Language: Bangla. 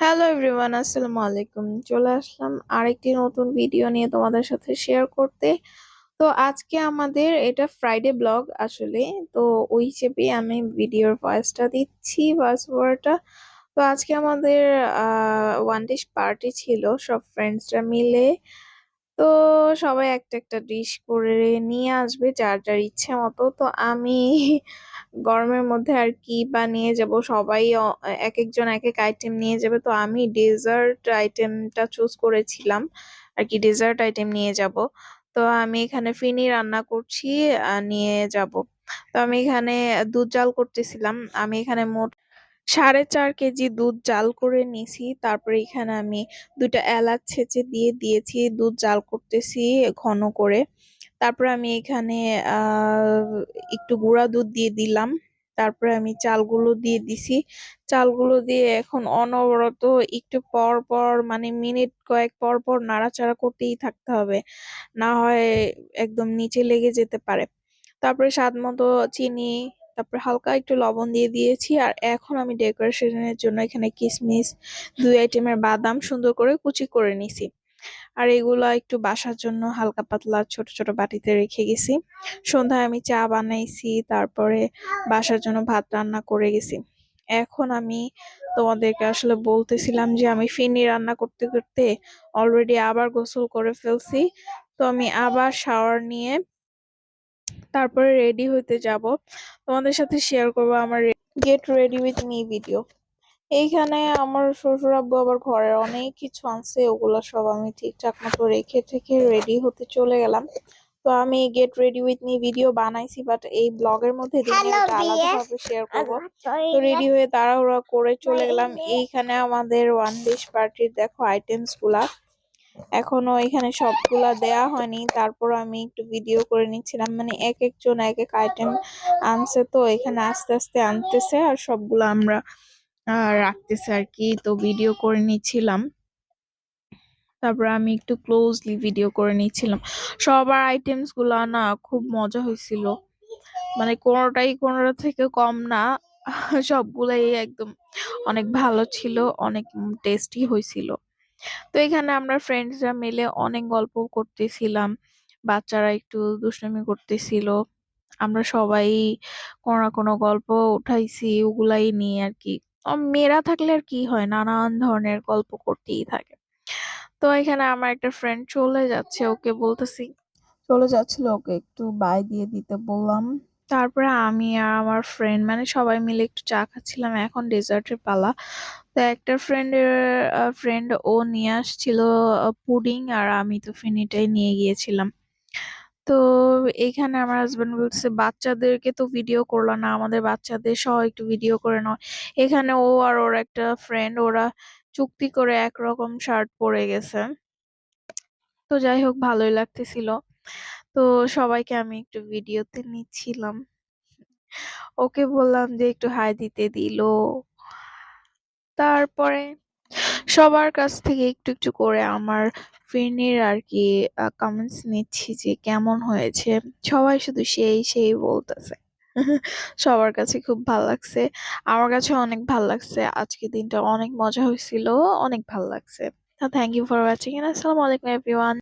হ্যালো এভরিওয়ান, আসসালামু আলাইকুম। চলে আসলাম আরেকটি নতুন ভিডিও নিয়ে তোমাদের সাথে শেয়ার করতে। তো আজকে আমাদের এটা ফ্রাইডে ব্লগ আসলে। তো ওই হিসেবে আমি ভিডিওর ভয়েসটা দিচ্ছি, ভয়েস ওভারটা। তো আজকে আমাদের ওয়ান ডিশ পার্টি ছিল, সব ফ্রেন্ডসরা মিলে। তো সবাই একটা একটা ডিশ করে নিয়ে আসবে যার যার ইচ্ছে মতো। তো আমি গরমের মধ্যে আর কি বা নিয়ে যাব, সবাই এক একজন এক এক আইটেম নিয়ে যাবে। তো আমি ডেজার্ট আইটেমটা চুজ করেছিলাম আর কি, ডেজার্ট আইটেম নিয়ে যাব। তো আমি এখানে ফিনি রান্না করছি, নিয়ে যাব। তো আমি এখানে দুধ জাল করতেছিলাম। আমি এখানে মোট 4.5 কেজি দুধ জাল করে নিছি। তারপরে এখানে আমি 2টা এলাচ ছেঁচে দিয়ে দিয়েছি, দুধ জাল করতেছি ঘন করে। তারপরে আমি এখানে একটু গুঁড়া দুধ দিয়ে দিলাম। তারপরে আমি চালগুলো দিয়ে দিছি। চালগুলো দিয়ে এখন অনবরত একটু পর পর, মানে মিনিট কয়েক পর পর নাড়াচাড়া করতেই থাকতে হবে, না হয় একদম নিচে লেগে যেতে পারে। তারপরে স্বাদ মতো চিনি, তারপরে হালকা একটু লবণ দিয়ে দিয়েছি। আর এখন আমি ডেকোরেশনের জন্য এখানে কিশমিশ, 2 আইটেমের বাদাম সুন্দর করে কুচি করে নিছি। আর এগুলা একটু বাসার জন্য হালকা পাতলা ছোট ছোট বাটিতে রেখে গেছি। সন্ধ্যায় আমি চা বানাইছি, তারপরে বাসার জন্য ভাত রান্না করে গেছি। এখন আমি তোমাদেরকে আসলে বলতেছিলাম যে আমি ফিরনি রান্না করতে করতে অলরেডি আবার গোসল করে ফেলছি। তো আমি আবার শাওয়ার নিয়ে তারপরে রেডি হইতে যাব, তোমাদের সাথে শেয়ার করব আমার get ready with me video. এইখানে আমার শ্বশুর আব্বু আবার ঘরের অনেক কিছু আনছে, ওগুলা সব আমি ঠিকঠাক মতো রেখে থেকে রেডি হতে চলে গেলাম। তো আমি get ready with me video বানাইছি, বাট এই ব্লগের মধ্যে দিনে ওটা আলাদাভাবে শেয়ার করব। তো রেডি হয়ে তাড়াহুড়া করে চলে গেলাম। এইখানে আমাদের ওয়ান ডিশ পার্টির দেখো আইটেমস গুলা, এখনো এখানে সবগুলা দেয়া হয়নি। তারপর আমি একটু ভিডিও করে নিচ্ছিলাম, মানে এক একজন এক এক আইটেম আনছে, তো এখানে আস্তে আস্তে আনতেছে আর সবগুলো আমরা রাখতেছে আর কি। তো ভিডিও করে নিচ্ছিলাম, তারপর আমি একটু ক্লোজলি ভিডিও করে নিচ্ছিলাম। সবার আইটেমস গুলা না খুব মজা হয়েছিল, মানে কোনোটাই কোনোটা থেকে কম না। সবগুলাই একদম অনেক ভালো ছিল, অনেক টেস্টি হয়েছিল। তো এখানে আমরা ফ্রেন্ডসরা মিলে অনেক গল্প করতেছিলাম, বাচ্চারা একটু দুষ্টামি করতেছিল। আমরা সবাই কোনো না কোনো গল্প উঠাইছি, ওগুলাই নিয়ে আর কি। মেয়েরা থাকলে আর কি হয়, নানান ধরনের গল্প করতেই থাকে। তো এখানে আমার একটা ফ্রেন্ড চলে যাচ্ছে, ওকে বলতেছি, চলে যাচ্ছিল, ওকে একটু বাই দিয়ে দিতে বললাম। তারপরে আমি আর আমার ফ্রেন্ড মানে সবাই মিলে একটু চা খাচ্ছিলাম। এখন ডেজার্টের পালা। তো একটা ফ্রেন্ড ও নিয়ে আসছিল পুডিং, আর আমি তো ফিনিটাই নিয়ে গিয়েছিলাম। তো এখানে আমার হাজবেন্ড বলছে বাচ্চাদেরকে তো ভিডিও করলো না, আমাদের বাচ্চাদের সহ একটু ভিডিও করে নাও। এখানে ও আর ওর একটা ফ্রেন্ড, ওরা চুক্তি করে একরকম শার্ট পরে গেছে। তো যাই হোক, ভালোই লাগতেছিল। তো সবাইকে আমি একটু ভিডিওতে নিচ্ছিলাম, ওকে বললাম যে একটু হাই দিতে দিল। তারপরে সবার কাছ থেকে একটু একটু করে আমার ফিরনির আর কি কমেন্টস নিচ্ছি যে কেমন হয়েছে। সবাই শুধু সেই সেই বলতেছে। সবার কাছে খুব ভাল লাগছে, আমার কাছে অনেক ভাল লাগছে। আজকে দিনটা অনেক মজা হয়েছিল, অনেক ভাল লাগছে। থ্যাংক ইউ ফর ওয়াচিং, আসসালামু আলাইকুম এভরিওয়ান।